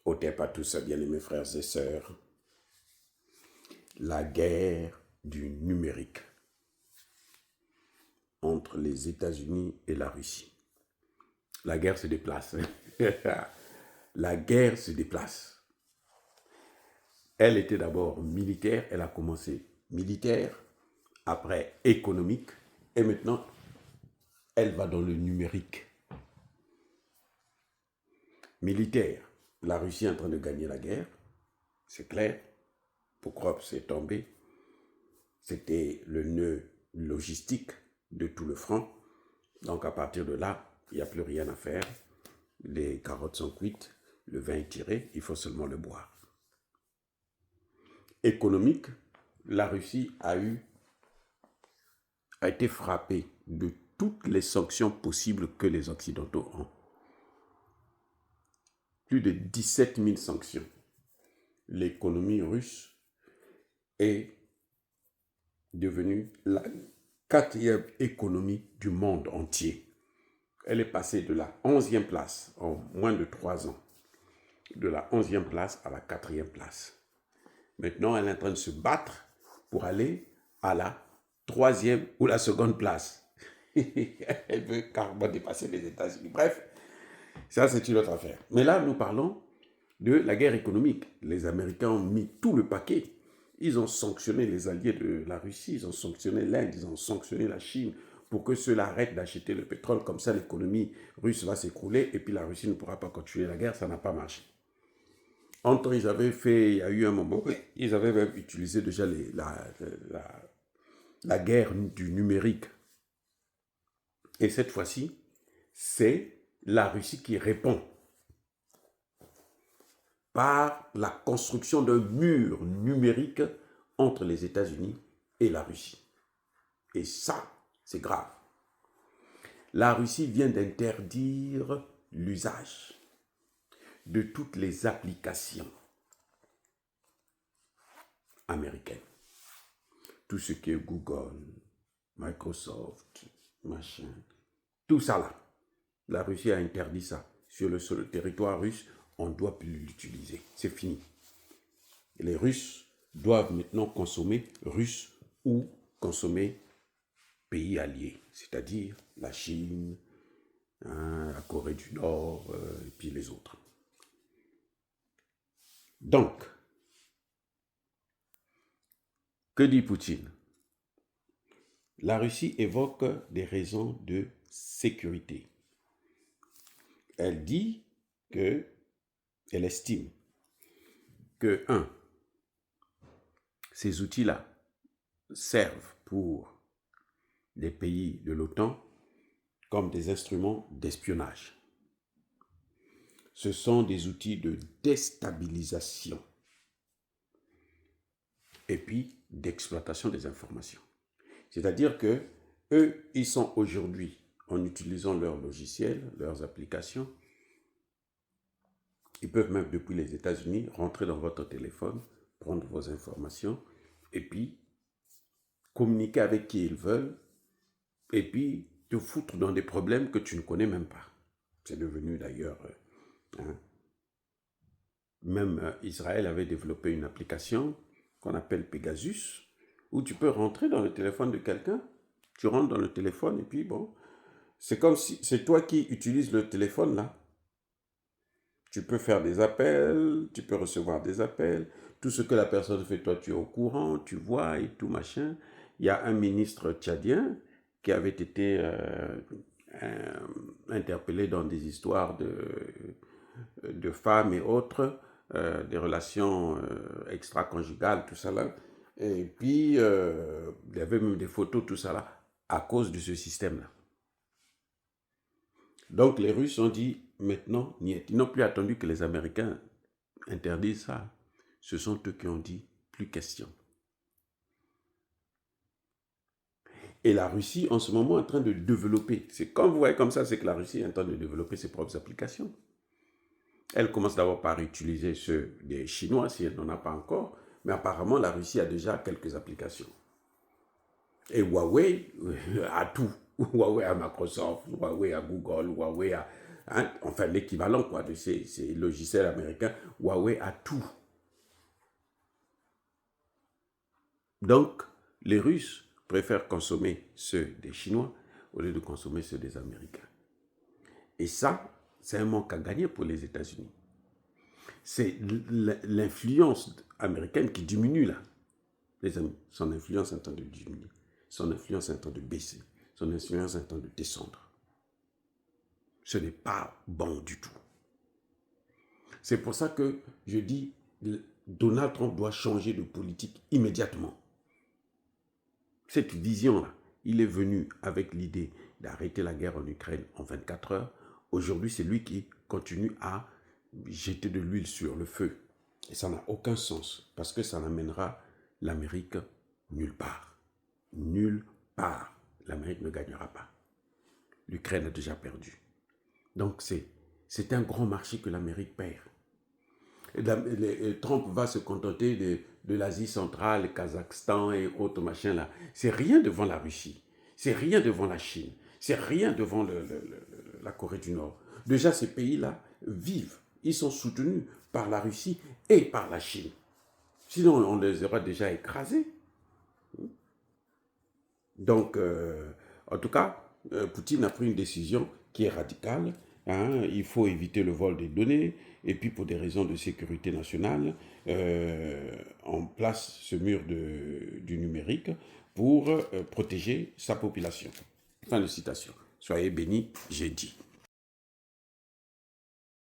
Otep à tout ça, bien aimés frères et sœurs. La guerre du numérique entre les États-Unis et la Russie. La guerre se déplace. La guerre se déplace. Elle était d'abord militaire, elle a commencé militaire, après économique, et maintenant, elle va dans le numérique. Militaire, la Russie est en train de gagner la guerre, c'est clair. Pourquoi c'est tombé? C'était le nœud logistique de tout le front. Donc à partir de là, il n'y a plus rien à faire. Les carottes sont cuites, le vin est tiré, il faut seulement le boire. Économique, la Russie a été frappée de toutes les sanctions possibles que les Occidentaux ont. Plus de 17 000 sanctions. L'économie russe est devenue la 4e économie du monde entier. Elle est passée de la 11e place en moins de 3 ans. De la 11e place à la 4e place. Maintenant, elle est en train de se battre pour aller à la 3e ou la 2e place. Elle veut carrément dépasser les États-Unis. Bref, ça c'est une autre affaire. Mais là, nous parlons de la guerre économique. Les Américains ont mis tout le paquet. Ils ont sanctionné les alliés de la Russie, ils ont sanctionné l'Inde, ils ont sanctionné la Chine pour que ceux-là arrêtent d'acheter le pétrole. Comme ça, l'économie russe va s'écrouler et puis la Russie ne pourra pas continuer la guerre. Ça n'a pas marché. Entre ils avaient fait, il y a eu un moment, ils avaient même utilisé déjà la guerre du numérique. Et cette fois-ci, c'est la Russie qui répond par la construction d'un mur numérique entre les États-Unis et la Russie. Et ça, c'est grave. La Russie vient d'interdire l'usage de toutes les applications américaines. Tout ce qui est Google, Microsoft, machin, tout ça là. La Russie a interdit ça. Sur le territoire russe, on ne doit plus l'utiliser. C'est fini. Les Russes doivent maintenant consommer russe ou consommer pays alliés, c'est-à-dire la Chine, la Corée du Nord et puis les autres. Donc, que dit Poutine? La Russie évoque des raisons de sécurité. Elle dit qu'elle estime que, 1, ces outils-là servent pour les pays de l'OTAN comme des instruments d'espionnage. Ce sont des outils de déstabilisation et puis d'exploitation des informations. C'est-à-dire que eux, ils sont aujourd'hui, en utilisant leurs logiciels, leurs applications, ils peuvent même depuis les États-Unis rentrer dans votre téléphone, prendre vos informations et puis communiquer avec qui ils veulent et puis te foutre dans des problèmes que tu ne connais même pas. C'est devenu d'ailleurs... Même Israël avait développé une application qu'on appelle Pegasus, où tu peux rentrer dans le téléphone de quelqu'un, tu rentres dans le téléphone et puis bon, c'est comme si c'est toi qui utilises le téléphone là. Tu peux faire des appels, tu peux recevoir des appels, tout ce que la personne fait, toi tu es au courant, tu vois et tout machin. Il y a un ministre tchadien qui avait été interpellé dans des histoires de femmes et autres, des relations extra-conjugales, tout ça là. Et puis, il y avait même des photos, tout ça là, à cause de ce système-là. Donc, les Russes ont dit, maintenant, ils n'ont plus attendu que les Américains interdisent ça. Ce sont eux qui ont dit, plus question. Et la Russie, en ce moment, est en train de développer. C'est quand vous voyez comme ça, c'est que la Russie est en train de développer ses propres applications. Elle commence d'abord par utiliser ceux des Chinois, si elle n'en a pas encore, mais apparemment, la Russie a déjà quelques applications. Et Huawei a tout. Huawei a Microsoft, Huawei a Google, Huawei hein, enfin l'équivalent quoi, de ces logiciels américains, Huawei a tout. Donc, les Russes préfèrent consommer ceux des Chinois au lieu de consommer ceux des Américains. Et ça, c'est un manque à gagner pour les États-Unis. C'est l'influence américaine qui diminue là. Les amis, son influence est en train de diminuer. Son influence est en train de baisser. Son influence est en train de descendre. Ce n'est pas bon du tout. C'est pour ça que je dis, Donald Trump doit changer de politique immédiatement. Cette vision-là, il est venu avec l'idée d'arrêter la guerre en Ukraine en 24 heures. Aujourd'hui, c'est lui qui continue à jeter de l'huile sur le feu. Et ça n'a aucun sens, parce que ça n'amènera l'Amérique nulle part. Nulle part. L'Amérique ne gagnera pas. L'Ukraine a déjà perdu. Donc c'est un grand marché que l'Amérique perd. Et Trump va se contenter de l'Asie centrale, le Kazakhstan et autres machins là. C'est rien devant la Russie. C'est rien devant la Chine. C'est rien devant la Corée du Nord. Déjà, ces pays-là vivent. Ils sont soutenus par la Russie et par la Chine. Sinon, on les aura déjà écrasés. Donc, en tout cas, Poutine a pris une décision qui est radicale. Hein, il faut éviter le vol des données. Et puis, pour des raisons de sécurité nationale, on place ce mur du numérique pour protéger sa population. Fin de citation. Soyez bénis, j'ai dit.